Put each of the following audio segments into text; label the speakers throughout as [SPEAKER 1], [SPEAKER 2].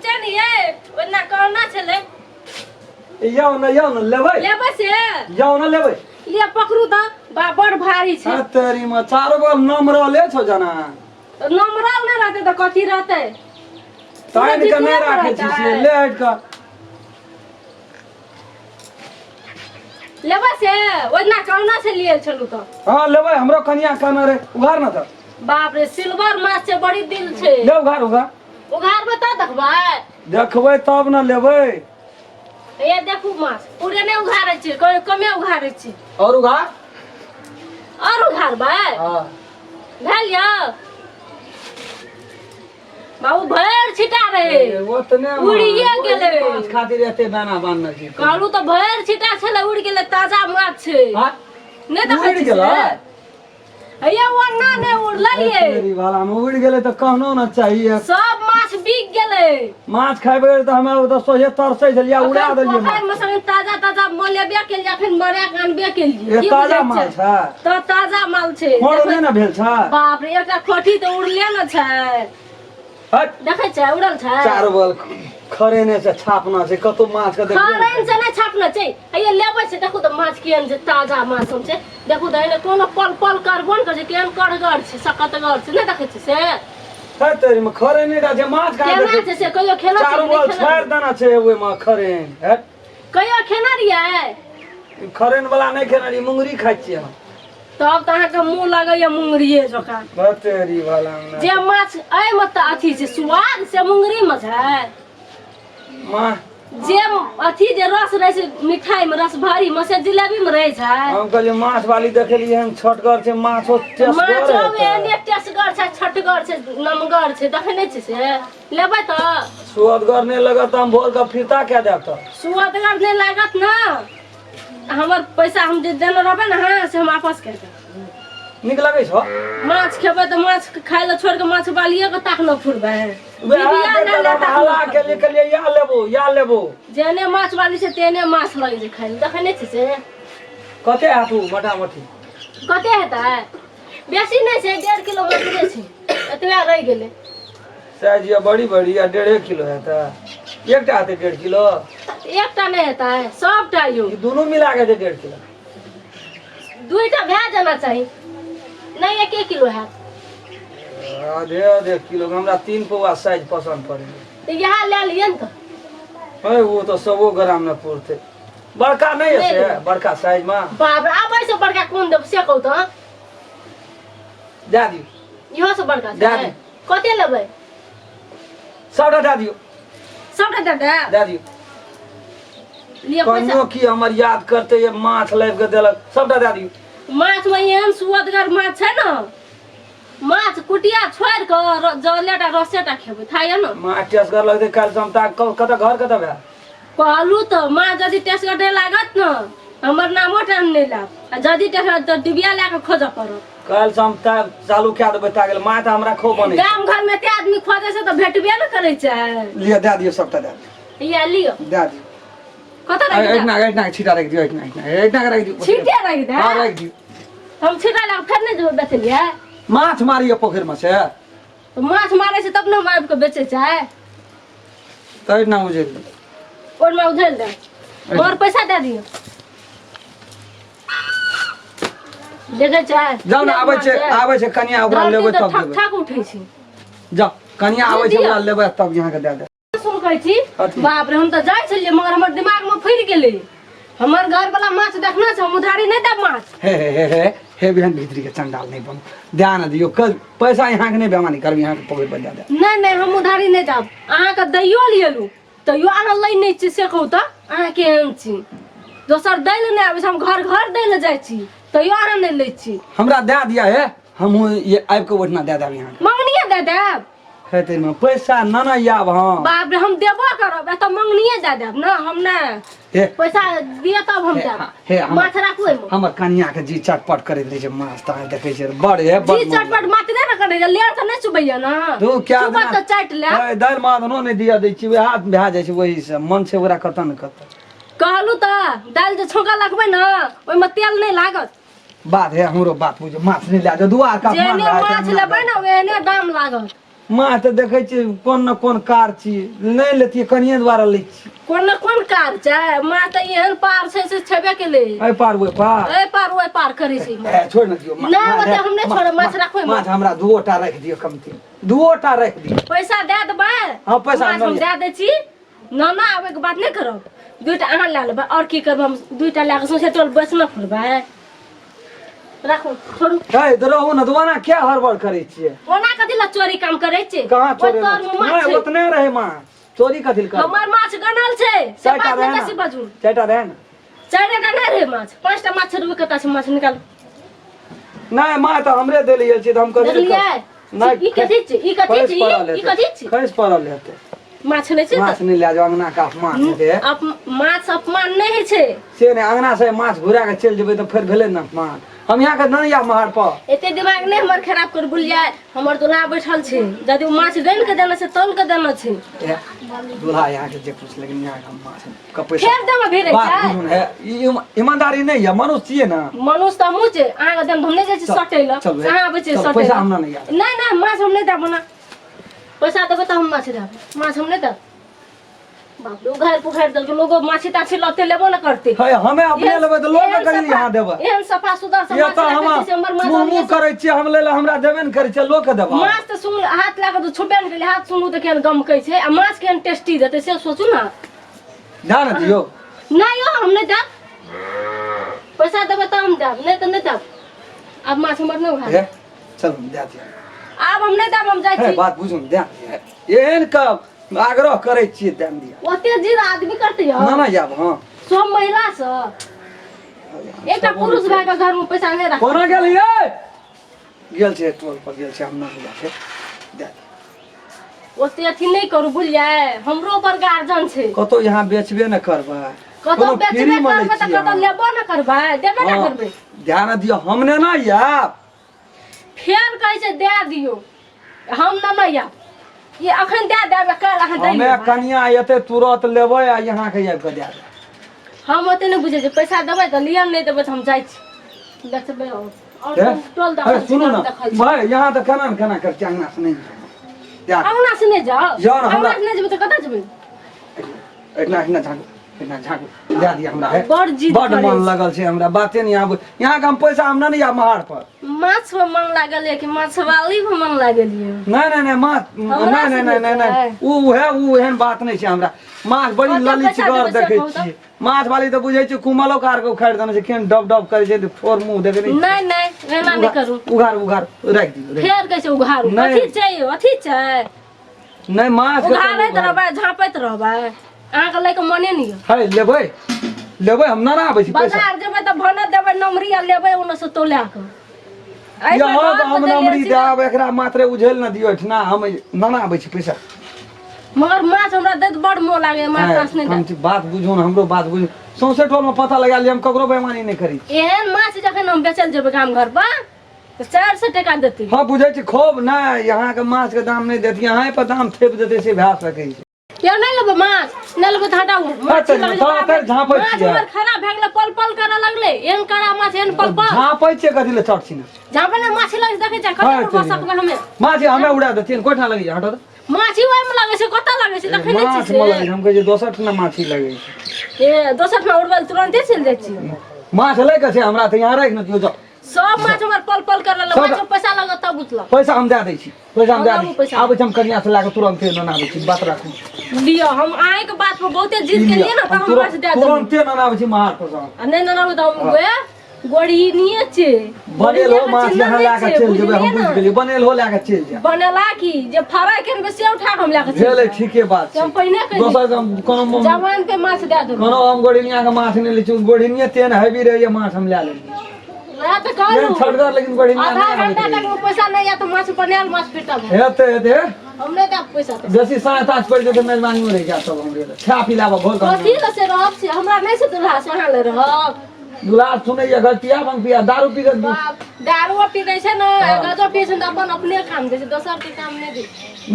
[SPEAKER 1] से नहीं है वरना कहना चले
[SPEAKER 2] याओ न लेबै
[SPEAKER 1] लेबै से
[SPEAKER 2] याओ न लेबै
[SPEAKER 1] ले पकड़ू त बड़ भारी छे
[SPEAKER 2] तेरी में चारो बल नम्रले छौ जना
[SPEAKER 1] नम्रल न रहते त कथी रहते
[SPEAKER 2] ताइन के नहीं राखे छी से ले हट का
[SPEAKER 1] लेबै से वरना कहना से लिए छलू त
[SPEAKER 2] हां लेबै हमरो कनिया कहना रे उघार न त
[SPEAKER 1] बाप रे सिल्वर माछ से बड़ी दिल छे
[SPEAKER 2] ले उघार
[SPEAKER 1] बता देखबै
[SPEAKER 2] देखबै तब न लेबै
[SPEAKER 1] ये देखू माछ पूरे ने उघारे छी कोई कमे उघारे छी
[SPEAKER 2] और उघार
[SPEAKER 1] भाई
[SPEAKER 2] हां
[SPEAKER 1] भेलियो बाबू भैर छिटा रे
[SPEAKER 2] ओतने
[SPEAKER 1] उड़िए गेले
[SPEAKER 2] माछ खातिर एते दाना बान्ह छी
[SPEAKER 1] कहलू त भैर छिटा छले उड़ गेले ताजा माछ छे
[SPEAKER 2] हां
[SPEAKER 1] ने देखै छी हैया वरना ने उड़लिए
[SPEAKER 2] तेरी वाला में उड़ गेले त कहनो न चाहिए
[SPEAKER 1] सब माछ बिक गेले
[SPEAKER 2] माछ खाइबे त हमरा त सोहे तरसै छलिया उड़ा देलिए
[SPEAKER 1] पोखर में सब ताजा मोलेबे के लिए फिर मरे कानबे के लिए
[SPEAKER 2] ये ताजा माल छै
[SPEAKER 1] त ताजा माल छे
[SPEAKER 2] मोर नै न भेल छै
[SPEAKER 1] बाप रे एकटा खोटी त उड़ले न छै
[SPEAKER 2] हट
[SPEAKER 1] देखै छै उड़ल छै
[SPEAKER 2] चार बल खरेने से छापना छै कतो माछ के देख
[SPEAKER 1] खरेन से नै छापना छै हैया लेबै छै देखू त माछ केहन छै ताजा माछ सब छै देखू त एने कोनो पल करबो न करे छै केहन करगर छै सकतगर छै नै देखै छै से
[SPEAKER 2] है तेरी में खरेने रा जे माछ खा
[SPEAKER 1] केना छै से कहियो खेला छै
[SPEAKER 2] चार बल छोड़ देना छै ओइ में खरेन हट
[SPEAKER 1] कहियो खेना रियै
[SPEAKER 2] खरेन वाला नै खेना री मुंगरी खाइ छी हम
[SPEAKER 1] तब त अहाँ के मुंह लगैया मुंगरिए जका
[SPEAKER 2] बतेरी वाला
[SPEAKER 1] जे माछ अइ में त अथी छै स्वाद से मुंगरी में छै
[SPEAKER 2] मां
[SPEAKER 1] जे अथी जे रस रहे छै मिठाई में रस भरी में से जिलेबी में रहे छै
[SPEAKER 2] हम कहलिए माछ वाली देखलिए हम छटगर छै माछो टेस्ट
[SPEAKER 1] माछ
[SPEAKER 2] करे
[SPEAKER 1] होवे एने टेस्टगर छै छटगर छै नमगर छै देखै नै छै से लेबै त
[SPEAKER 2] सुअदगर नै लगत हम भोर का फिरता क्या देब त
[SPEAKER 1] सुअदगर नै लागत ना हमर पैसा हम जे देने रहबै न हां से हम वापस कर देब
[SPEAKER 2] निक लगै छ
[SPEAKER 1] माछ खेबै त माछ खाइ ल छोड़ के माछ वालिए के ताक न फुरबै
[SPEAKER 2] हला के लिए या लेबो
[SPEAKER 1] जेने माछ वाली छै तेने माछ लगै छै खाइ ल देखै नै छै से
[SPEAKER 2] कते हाथू मोटामोटी
[SPEAKER 1] कते हेतै बेसी नै छै 1.5 किलो मछली छै एतबे रह गेलै
[SPEAKER 2] साइज ये बड़ी या 1.5 किलो है त एकटा हाथे 1.5 किलो
[SPEAKER 1] एकटा नै हेतै सबटा यो
[SPEAKER 2] ई दोनों मिला के 1.5 किलो
[SPEAKER 1] दुईटा भए जाना चाहिए नै 1 किलो है
[SPEAKER 2] आधे किलो हमरा 3 पौवा साइज पसंद पड़े
[SPEAKER 1] त यहा ले लिए न त
[SPEAKER 2] है वो तो 100 ग्राम न पुरते बड़का नहीं है से बड़का साइज में
[SPEAKER 1] बाप रे आबै से बड़का कोन देब से कहू त
[SPEAKER 2] दे दियो
[SPEAKER 1] इहो से बड़का
[SPEAKER 2] दे
[SPEAKER 1] छै
[SPEAKER 2] दियो
[SPEAKER 1] कते लेबै
[SPEAKER 2] सबटा दे दियो
[SPEAKER 1] सबटा दे
[SPEAKER 2] दे दियो
[SPEAKER 1] लिए
[SPEAKER 2] कन्नो
[SPEAKER 1] पैसा
[SPEAKER 2] की हमर याद करते ये माछ लाइव के देलक सबटा दे दियो
[SPEAKER 1] माछ में एहन सुअदगर माछ छै न माछ कुटिया छोड़ के जलेटा रसेटा खेबै थाय न
[SPEAKER 2] माछ टेस्ट कर लगते काल समता कत घर कत भे
[SPEAKER 1] कहलू त माछ जदि टेस्ट करे लागत न हमर नामो टाइम नै लाग आ जदि टेस्ट त डिबिया ला के खोज पड़त
[SPEAKER 2] काल समता चालू क्या देबै ता गेल माछ हमरा खो बने
[SPEAKER 1] गाम घर में ते आदमी खोजे से त भेटबे न करे छै
[SPEAKER 2] लिया दे दियो सबटा दे दियो
[SPEAKER 1] या लियो
[SPEAKER 2] दे दियो
[SPEAKER 1] कत रख
[SPEAKER 2] एक ना छिटा रख दियो एक ना रख दियो
[SPEAKER 1] छिटे रख दे
[SPEAKER 2] हां रख दियो
[SPEAKER 1] हम छिटा ला फेर नै जो बेचलिए
[SPEAKER 2] माछ मारियो पोखर में से
[SPEAKER 1] तो माछ मारे से तब न मार के बेचे छै
[SPEAKER 2] तै ना मुझे
[SPEAKER 1] और में उधर दे और पैसा दे दियो देखे छै
[SPEAKER 2] जाओ ना आबै छै कनिया ओकरा लेबै तब
[SPEAKER 1] ठक
[SPEAKER 2] देबै
[SPEAKER 1] ठक उठै छै
[SPEAKER 2] जाओ कनिया आबै छै ओकरा लेबै तब यहाँ के दे दे
[SPEAKER 1] सुन कहै छी बाप रे हम त जाय छलिए मगर हमर दिमाग में फैर गेलै हमर घर वाला माछ देखना छै हम उधारी नै देब माछ
[SPEAKER 2] हे बिहान भीतरी के चंडाल नहीं बन ध्यान दियो कल पैसा यहाँ के नहीं बेमानी करबी यहाँ के पकड़ पर दे दे
[SPEAKER 1] नै हम उधारी नै देब अहाँ के दैयो लियलु तैयो अहाँ लै नै छी से कहू त अहाँ केहन छी दोसर दै ल नै आबै हम घर दै ल जाइ छी तैयो अहाँ नै लै छी
[SPEAKER 2] हमरा दे दिया है हम ये आबि के ओठना दे देब यहाँ
[SPEAKER 1] मंगनिए दे देब
[SPEAKER 2] है ते में पैसा न न याब हां
[SPEAKER 1] बाप रे हम देबो करब त मंगनिए दे देब न हम नै पैसा दिए तब हम देब माछ राखू
[SPEAKER 2] हमर कन्या के जी चटपट करे ले जे माछ त देखे छै बड़ है बड़
[SPEAKER 1] जी चटपट माछ नै करे लेर त नै सुबैया न
[SPEAKER 2] तू क्या
[SPEAKER 1] सुबह त चट ले
[SPEAKER 2] ए दाल मादनो नै दिया दै छी वे हाथ भा जाय छै वही से मन छै ओकरा कतन कत
[SPEAKER 1] कहलू त दाल जे छौंका लगबै न ओइ में तेल नै लागत
[SPEAKER 2] बात है हमरो बात बुझ माछ नहीं ला दुआर का
[SPEAKER 1] जेने माछ लेबै न ओने दाम लागत
[SPEAKER 2] माँ तो देखे छी कोन न कोन कार छी नहीं लेती कनिए द्वारा ले छी
[SPEAKER 1] कोन न कोन कार छै माँ त एहन पार छै से छेबे केले
[SPEAKER 2] ए पार वो पार
[SPEAKER 1] ए पार ओए पार करे छै
[SPEAKER 2] ए छोड़ न दियो
[SPEAKER 1] ना ओते हम नहीं छोड़ माछ राखो
[SPEAKER 2] माँ हमरा दुओटा रख दियो कमती दुओटा रख दियो
[SPEAKER 1] पैसा दे देबै
[SPEAKER 2] हां पैसा
[SPEAKER 1] हम दे दे छी ना ना आबे के बात नहीं करब दुइटा अहाँ ला लेबै और की करब हम दुइटा ला के सोचे टोल बस न फुरबै राखो छोड़ू
[SPEAKER 2] ए दरहु न दुआना क्या हड़बड़ करे छिए
[SPEAKER 1] ओना कथि ला चोरी काम करे छै
[SPEAKER 2] कहां चोरी
[SPEAKER 1] नहीं
[SPEAKER 2] नहीं उतने रहे माँ चोरी कथि कर
[SPEAKER 1] हमर माछ गनल छै से बात नहीं कैसे बाजू
[SPEAKER 2] चारटा रहे न
[SPEAKER 1] चारटा नहीं रहे माछ पांचटा माछ रुपए कता से माछ निकाल
[SPEAKER 2] नहीं माँ तो हमरे देलिए छी त हम कथि
[SPEAKER 1] नहीं ई कथि छै ई कथि छै ई कथि छै
[SPEAKER 2] खैस पड़ल हेते
[SPEAKER 1] माछ नहीं छै
[SPEAKER 2] माछ नहीं ले जाओ अंगना का अपमान हेते
[SPEAKER 1] अब माछ अपमान नहीं है छै
[SPEAKER 2] से ने अंगना से माछ घुरा के चल जेबै त फिर भेले न अपमान हम यहाँ के ननिया महार पर
[SPEAKER 1] एते दिमाग नहीं हमर खराब कर बुलिया हमर दुल्हा बैठल छै जदि उ माछ गन के देना छै तौल के देना छै
[SPEAKER 2] दुल्हा यहाँ के जे पूछ लेकिन यहाँ के माछ का पैसा
[SPEAKER 1] फेर देम भेरे छै
[SPEAKER 2] है ईमानदारी नहीं है मनुष्य छिए ना
[SPEAKER 1] मनुष्य त हमहु छै अहाँ के देम हम नहीं जाइ छी सटै ल अहाँ आबै छै सटै
[SPEAKER 2] पैसा हमरा नहीं याद
[SPEAKER 1] नहीं नहीं माछ हम नहीं देब ना पैसा देबै त हम माछ देब माछ हम नहीं देब बाप रे घर पुखार दल के लोग माछी ताछी लते लेबो न करते
[SPEAKER 2] है हमें अपने लेबै त लोग के कहीं यहाँ देबै
[SPEAKER 1] एहन सफा सुदर से
[SPEAKER 2] ये
[SPEAKER 1] माछ
[SPEAKER 2] तो
[SPEAKER 1] राखै छै हमर माछ
[SPEAKER 2] मुंह करे छी हम ले हमरा देबे न करे छी लोग के देबै
[SPEAKER 1] माछ त सुन हाथ लागे तो छुबे न गेले हाथ सुनू त केहन गमकै छै आ माछ केहन टेस्टी देतै से सोचू ना
[SPEAKER 2] ध्यान दियो
[SPEAKER 1] नहीं हो हम नहीं देब पैसा देबै त हम देब नहीं त नहीं देब अब माछ हमर नहीं उठा
[SPEAKER 2] चल दे दिया
[SPEAKER 1] अब हम नहीं देब हम जाइ छी
[SPEAKER 2] बात बुझू ध्यान एहन कब आग्रह करे छी ध्यान दिया
[SPEAKER 1] ओते जीर आदमी करते हो
[SPEAKER 2] ना ना जाब हां
[SPEAKER 1] सब महिला से एकटा पुरुष भाई के घर में पैसा नहीं रख
[SPEAKER 2] कोना गेल ये गेल छै टोल पर गेल छै हम ना बुझा छै दे
[SPEAKER 1] ओते अथी नहीं करू बुझलियै हमरो पर गार्जन छै
[SPEAKER 2] कतो यहाँ बेचबे न करबै
[SPEAKER 1] कतो बेचबे करबै त कतो लेबो न करबै देबे न करबै
[SPEAKER 2] ध्यान दियो हमने ना याब
[SPEAKER 1] फेर कहै छै दे दियो हम ना या ये अखन दे देबे काल अहाँ दे
[SPEAKER 2] हमें कनिया एते तुरंत लेबै आ यहाँ के आबि के दे दे
[SPEAKER 1] हम ओते नहीं बुझे छै पैसा देबै त लिया नहीं देबै त हम जाइ छी देखबै और टोल दा
[SPEAKER 2] सुनो ना भाई यहाँ तो केना कर अंगना से नहीं
[SPEAKER 1] अंगना से नहीं जाओ
[SPEAKER 2] जाओ ना
[SPEAKER 1] अंगना से नहीं जेबै त कतऽ जेबै
[SPEAKER 2] इतना झाँकू दे दिया हमरा है
[SPEAKER 1] बड़ जिद
[SPEAKER 2] बड़ मन लगल छै हमरा बाते नहीं आब यहाँ के हम पैसा हम ना नहीं आब महार पर
[SPEAKER 1] माछ में मन लागल है कि माछ वाली में मन लागल है
[SPEAKER 2] नहीं माछ नहीं उ एहन बात नहीं छै हमरा माछ बड़ी ललितगर देखै छी माछ वाली तो बुझै छी कुमलो कार के उखाड़ देने छै केन डब डब करे छै फोर मुंह देखे
[SPEAKER 1] नहीं एना नहीं करू
[SPEAKER 2] उघार रख दियो
[SPEAKER 1] फेर कैसे उघारू अथी छै
[SPEAKER 2] नहीं माछ
[SPEAKER 1] उघारैत रहबै झाँपैत रहबै अहाँ के लइके मने नहीं
[SPEAKER 2] है लेबै हम ना आबै छी पैसा
[SPEAKER 1] बाजार जेबै त भन देबै नमरी आ लेबै ओने से तोला के
[SPEAKER 2] यहाँ तो हम नमरी देब एकरा मात्रे उझेल न दियो ना हम ना आबै छी पैसा
[SPEAKER 1] मगर माछ हमरा देत बड़ मोह लागे माछ तास नहीं
[SPEAKER 2] हम बात बुझो न हमरो बात बुझो सौंसे टोल में पता लगा लिया हम ककरो बेईमानी नहीं करी
[SPEAKER 1] एहन माछ जखन हम बेचल जेबै गाम घर पर तो 400 टका देती
[SPEAKER 2] हां बुझै छी खूब ना यहाँ के माछ के दाम नहीं देती यहाँ पर दाम थेप देते से भए सकै छै
[SPEAKER 1] या नहीं लेबै माछ नहीं लेबै त हटाऊ माछ
[SPEAKER 2] झाँपै छी
[SPEAKER 1] हमर खराब भए गेलै पल पल करऽ लगलै एहन कड़ा माछ एहन पल पल
[SPEAKER 2] झाँपै छी कथि ले चढ़ छी ना
[SPEAKER 1] झाँपै ना माछ लग देखै छै कतै बस सकबै हमे
[SPEAKER 2] माछ हमे उड़ा देतियन कोठा लगी हटा दे
[SPEAKER 1] माछी ओइ में लगै छै कतऽ लगै छै देखै नै छी
[SPEAKER 2] माछ हम कहै छै 62 ना माछी लगै छै
[SPEAKER 1] ए 62 में उड़बल तुरंते चल जाइ छी
[SPEAKER 2] माछ लै के छै हमरा त यहाँ राख न दियो जाओ
[SPEAKER 1] सब माछ हमर पल पल करऽ लग माछ पैसा लागत तब बुझल
[SPEAKER 2] पैसा हम दे दै छी पैसा हम दे दै आबै हम कनिया से लाके तुरंत न आबै छी बात राखू
[SPEAKER 1] लियो हम आए के बात पर बहुते जिद के लिए ना त हम माछ दे देब
[SPEAKER 2] तुरंत न आबै छी महार पर
[SPEAKER 1] आ नहीं न आबै त हम गे गोड़ी निये छै
[SPEAKER 2] बनेल हो माछ यहाँ लाके चल जेबै हम बुझ गेली बनेल हो लाके चल जा
[SPEAKER 1] बनेला की जे फराई के बे से उठा हम लाके चल
[SPEAKER 2] भेलै ठीके बात छै
[SPEAKER 1] हम पहिने कहि
[SPEAKER 2] दोसर कोनो
[SPEAKER 1] जवान पे माछ दे देब
[SPEAKER 2] कोनो हम गोड़िनिया के माछ नहीं लै छी गोड़िनिया तेन हेवी रहै माछ हम ले लेली
[SPEAKER 1] मैं तो कहलू
[SPEAKER 2] छड़गर लेकिन गोड़िनिया
[SPEAKER 1] आधा घंटा तक पैसा नहीं या तो माछ बनाल माछ पिटल
[SPEAKER 2] हेते
[SPEAKER 1] हमने दे पैसा
[SPEAKER 2] जैसी 7:30 पड़ जेते मेजबानी में रह जा सब हमरे छा पिलावा भोर कर
[SPEAKER 1] कथी से रहब से हमरा नहीं से दुल्हा से अहाँ ले रहब
[SPEAKER 2] गुलाब सुनै या गलतिया बंग पिया दारू पी के
[SPEAKER 1] दारू पी दै छै न गजो पी छै त अपन अपने काम दै छै दोसर के काम नहीं दै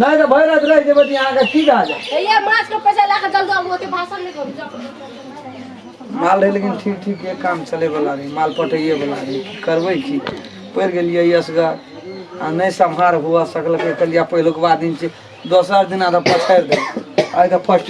[SPEAKER 2] नहीं तो भैरत रह जेबै यहाँ के की गा जा
[SPEAKER 1] ये माछ के पैसा लाके जल्दी अब ओते भाषण नहीं करू
[SPEAKER 2] माल रहे लेकिन ठीक ये काम चले वाला रही माल पटैये वाला रही करबै की पड़ गेलियै यसगा आ नहीं संहार हुआ सकल के कलिया पहिलुक दिन से दोसर दिन आधा पछाड़ दे आइ का फर्स्ट